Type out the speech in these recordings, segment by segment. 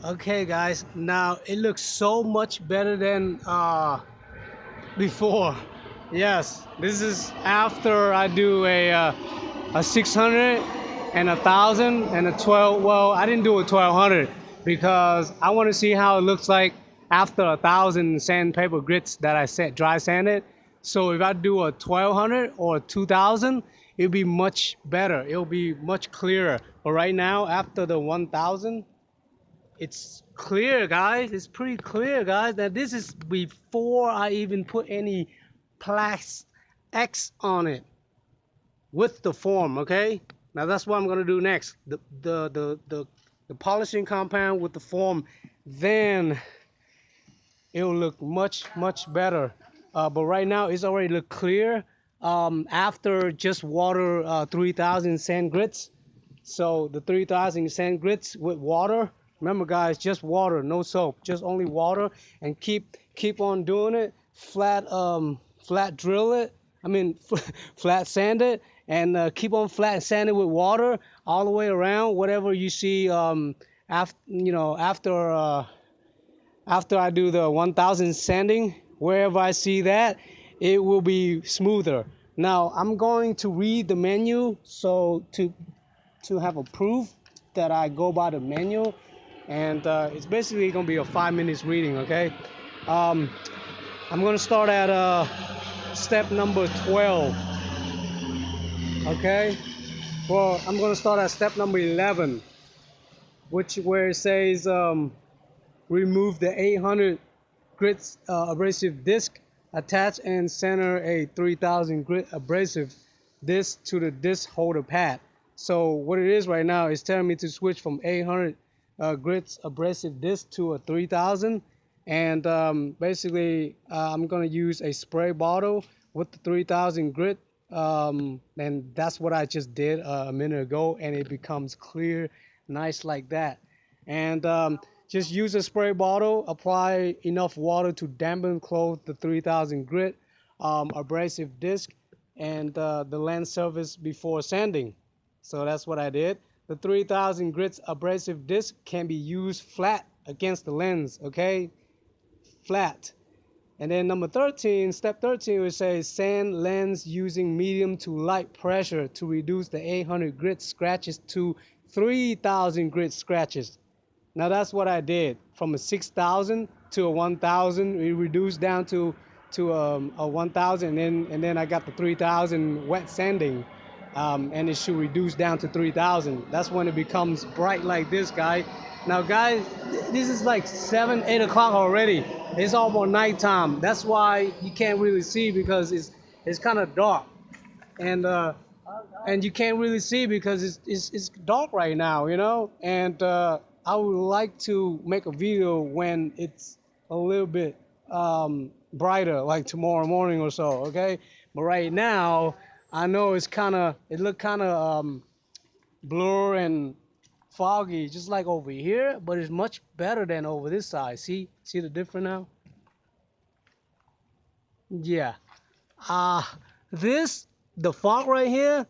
Okay, guys. Now it looks so much better than before. Yes, this is after I do a 600 and 1,000 and a 12. Well, I didn't do a 1,200 because I want to see how it looks like after 1,000 sandpaper grits that I set dry sanded. So if I do a 1,200 or 2,000, it'll be much better. It'll be much clearer. But right now, after the 1,000, it's clear, guys. It's pretty clear, guys, that this is before I even put any Plax X on it with the form. Okay, now that's what I'm gonna do next. The polishing compound with the form, then it'll look much better. But right now it's already look clear after just water 3,000 sand grits. So the 3,000 sand grits with water. Remember, guys, just water, no soap, just only water, and keep on doing it. Flat drill it. I mean, flat sand it, and keep on flat sanding with water all the way around. Whatever you see after I do the 1,000 sanding, wherever I see that, it will be smoother. Now I'm going to read the menu so to have a proof that I go by the menu, and it's basically gonna be a 5 minutes reading. Okay, um, I'm gonna start at step number 12. Okay, well, I'm gonna start at step number 11, which where it says remove the 800 grit abrasive disc, attach and center a 3,000 grit abrasive disc to the disc holder pad. So what it is right now is telling me to switch from 800 grits abrasive disc to a 3,000, and basically I'm gonna use a spray bottle with the 3,000 grit, and that's what I just did a minute ago, and it becomes clear, nice like that. And just use a spray bottle, apply enough water to dampen close the 3,000 grit abrasive disc and the lens surface before sanding. So that's what I did. The 3,000 grits abrasive disc can be used flat against the lens, okay? Flat. And then number 13, step 13, it says sand lens using medium to light pressure to reduce the 800 grit scratches to 3,000 grit scratches. Now that's what I did. From a 6,000 to a 1,000, we reduced down to a 1,000, and then I got the 3,000 wet sanding, and it should reduce down to 3,000. That's when it becomes bright like this, guy. Now, guys, this is like 7, 8 o'clock already. It's almost nighttime. That's why you can't really see because it's kind of dark, and you can't really see because it's dark right now, and I would like to make a video when it's a little bit brighter, like tomorrow morning or so, okay? But right now I know it look kind of blur and foggy just like over here, but it's much better than over this side. See the difference now? Yeah. uh this the fog right here,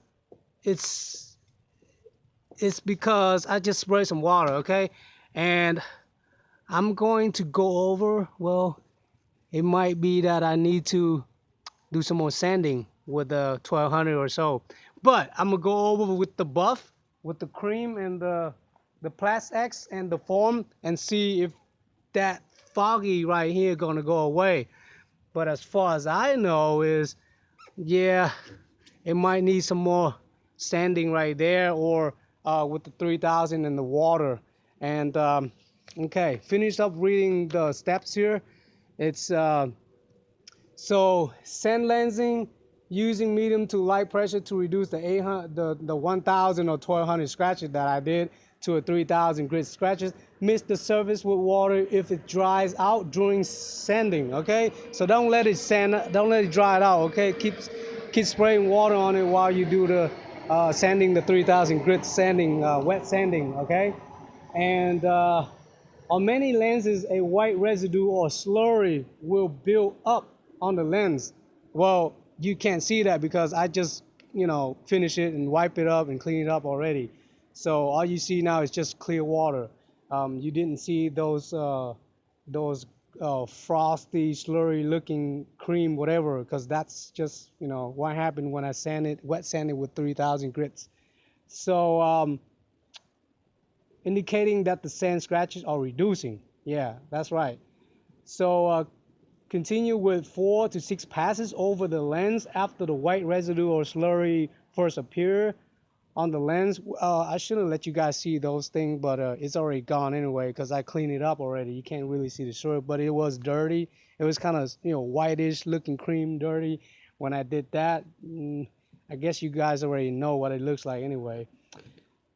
it's it's because I just sprayed some water, okay? And I'm going to go over, well, it might be that I need to do some more sanding with the 1,200 or so. But I'm gonna go over with the buff, with the cream and the Plax X and the foam, and see if that foggy right here gonna go away. But as far as I know is, yeah, it might need some more sanding right there, or with the 3,000 in the water. And okay, finish up reading the steps here. It's so sand lensing using medium to light pressure to reduce the 800, the 1,000 or 1,200 scratches that I did to a 3,000 grit scratches. Mix the surface with water if it dries out during sanding. Okay, so don't let it dry it out. Okay, keep spraying water on it while you do the sanding, the 3,000 grit sanding, wet sanding. Okay, and on many lenses, a white residue or slurry will build up on the lens. Well, you can't see that because I just, finish it and wipe it up and clean it up already. So all you see now is just clear water. You didn't see those frosty, slurry looking cream, whatever, because that's just, you know, what happened when I wet sanded with 3000 grits. So indicating that the sand scratches are reducing. Yeah, that's right. So continue with 4 to 6 passes over the lens after the white residue or slurry first appear on the lens. I shouldn't let you guys see those things, but it's already gone anyway because I cleaned it up already. You can't really see the syrup, but it was dirty. It was kind of, you know, whitish looking cream dirty when I did that. I guess you guys already know what it looks like anyway.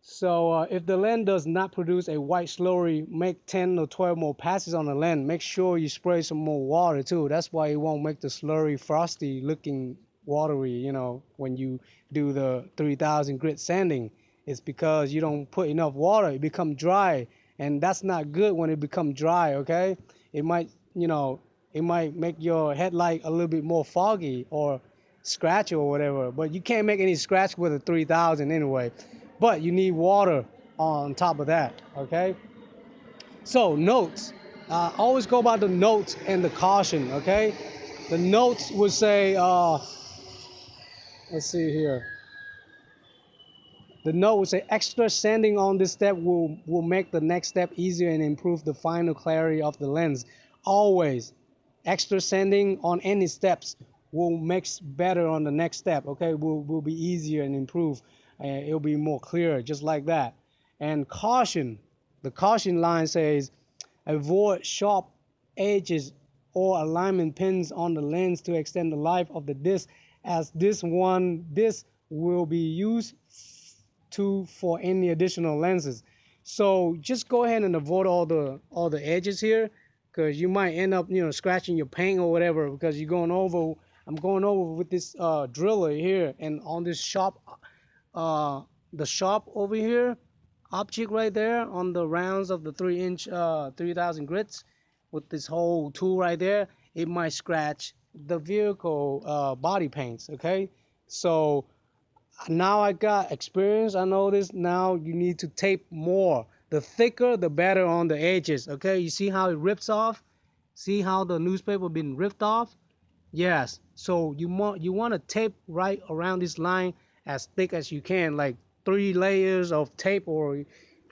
So if the lens does not produce a white slurry, make 10 or 12 more passes on the lens. Make sure you spray some more water too. That's why it won't make the slurry frosty looking watery, you know, when you do the 3000 grit sanding. It's because you don't put enough water. It becomes dry, and that's not good when it becomes dry, okay? It might, you know, it might make your headlight a little bit more foggy or scratch or whatever, but you can't make any scratch with a 3000 anyway. But you need water on top of that, okay? So notes, always go by the notes and the caution, okay? The notes would say, let's see here. The note would say extra sanding on this step will make the next step easier and improve the final clarity of the lens. Always, extra sanding on any steps will make better on the next step, okay? Will be easier and improve. It'll be more clear, just like that. And caution, the caution line says, avoid sharp edges or alignment pins on the lens to extend the life of the disc, as this will be used for any additional lenses. So just go ahead and avoid all the edges here, because you might end up, you know, scratching your paint or whatever, because you're going over. I'm going over with this driller here, and on this sharp the sharp over here object right there on the rounds of the 3-inch 3000 grits with this whole tool right there, it might scratch the vehicle body paints, okay? So now I got experience. I know this. Now you need to tape more. The thicker, the better on the edges. Okay, you see how it rips off? See how the newspaper been ripped off? Yes. So you want to tape right around this line as thick as you can, like 3 layers of tape or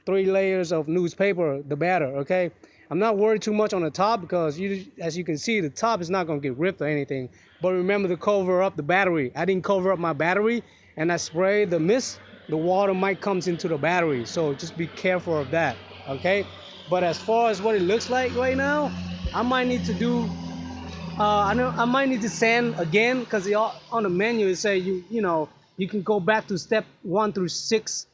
3 layers of newspaper, the better. Okay. I'm not worried too much on the top because as you can see, the top is not gonna get ripped or anything. But remember to cover up the battery. I didn't cover up my battery, and I sprayed the mist. The water might comes into the battery, so just be careful of that. Okay. But as far as what it looks like right now, I might need to do I know I might need to sand again because on the menu it say you know you can go back to step 1 through 6,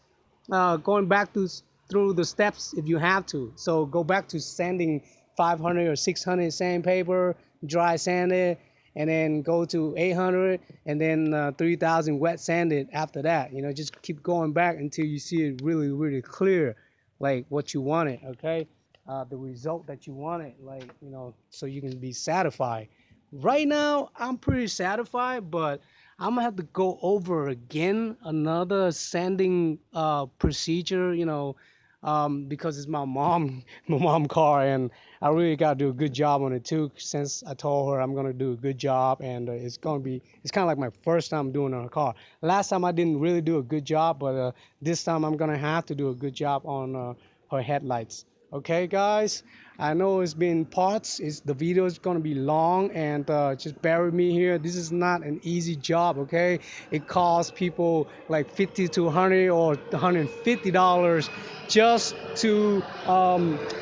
going back through the steps if you have to. So go back to sanding 500 or 600 sandpaper, dry sand it, and then go to 800 and then 3000 wet sanded after that. You know, just keep going back until you see it really clear, like what you wanted. Okay. The result that you wanted, like, you know, so you can be satisfied. Right now, I'm pretty satisfied, but I'm gonna have to go over again another sanding procedure, you know, because it's my mom, my mom car, and I really gotta do a good job on it too. Since I told her I'm gonna do a good job, and it's kind of like my first time doing it on a car. Last time I didn't really do a good job, but this time I'm gonna have to do a good job on her headlights. Okay, guys, I know it's been parts. The video is gonna be long, and just bear with me here. This is not an easy job. Okay, it costs people like 50 to 100 or $150 just to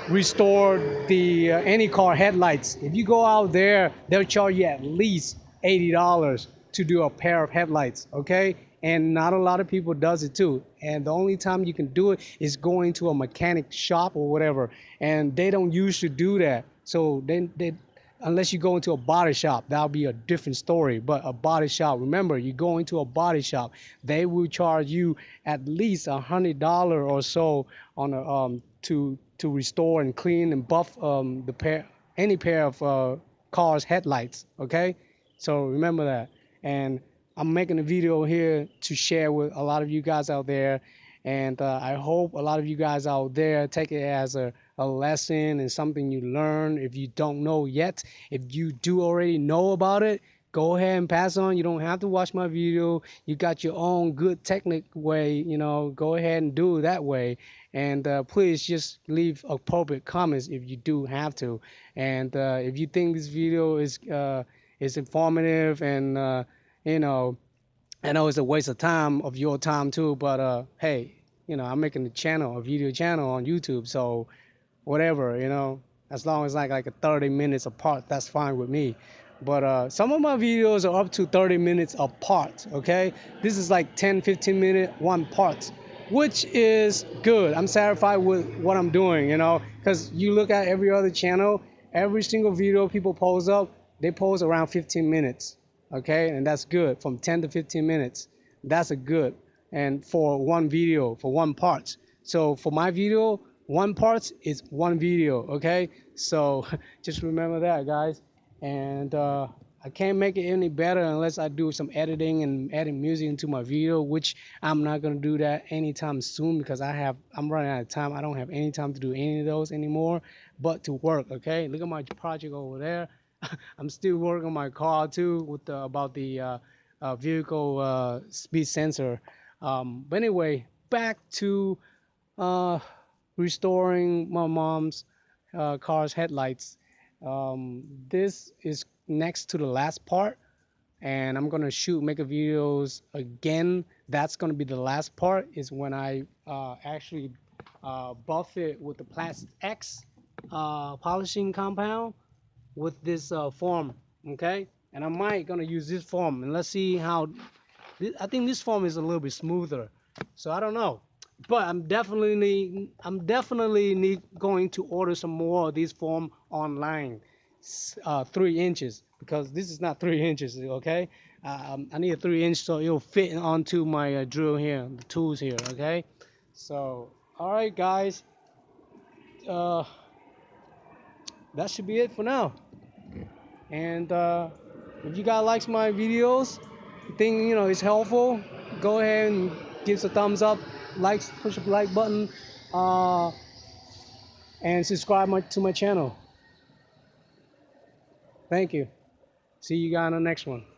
restore the any car headlights. If you go out there, they'll charge you at least $80 to do a pair of headlights. Okay, and not a lot of people does it too, and the only time you can do it is going to a mechanic shop or whatever, and they don't usually do that. So then they unless you go into a body shop, that'll be a different story. But a body shop, remember, you go into a body shop, they will charge you at least $100 or so on a, to restore and clean and buff any pair of cars headlights. Okay, so remember that. And I'm making a video here to share with a lot of you guys out there. And I hope a lot of you guys out there take it as a lesson and something you learn. If you don't know yet, if you do already know about it, go ahead and pass on. You don't have to watch my video. You got your own good technique way, go ahead and do it that way. And please just leave appropriate comments if you do have to. And if you think this video is informative and you know I know it's a waste of time of your time too, but hey, I'm making a channel, a video channel on YouTube, so whatever, as long as like a 30 minutes apart, that's fine with me. But some of my videos are up to 30 minutes apart, okay? This is like 10, 15 minute one part, which is good. I'm satisfied with what I'm doing, because you look at every other channel, every single video people post up, they post around 15 minutes, okay? And that's good, from 10 to 15 minutes. That's a good. And for one video, for one part. So for my video, one part is one video, okay? So just remember that, guys. And I can't make it any better unless I do some editing and adding music into my video, which I'm not gonna do that anytime soon because I'm running out of time. I don't have any time to do any of those anymore, but to work, okay? Look at my project over there. I'm still working on my car too with about the vehicle speed sensor. But anyway, back to uh, restoring my mom's car's headlights. This is next to the last part, and I'm gonna make a videos again. That's gonna be the last part. Is when I actually buff it with the Plastic X polishing compound with this form, okay? And I might gonna use this form, and let's see how. I think this form is a little bit smoother, so I don't know. But I'm definitely going to order some more of these form online, 3 inches, because this is not 3 inches, okay? I need a 3 inch so it'll fit onto my drill here, the tools here, okay? So, all right, guys, uh, that should be it for now. And if you guys like my videos, think it's helpful, go ahead and give us a thumbs up, likes, push the like button, uh, and subscribe to my channel. Thank you. See you guys on the next one.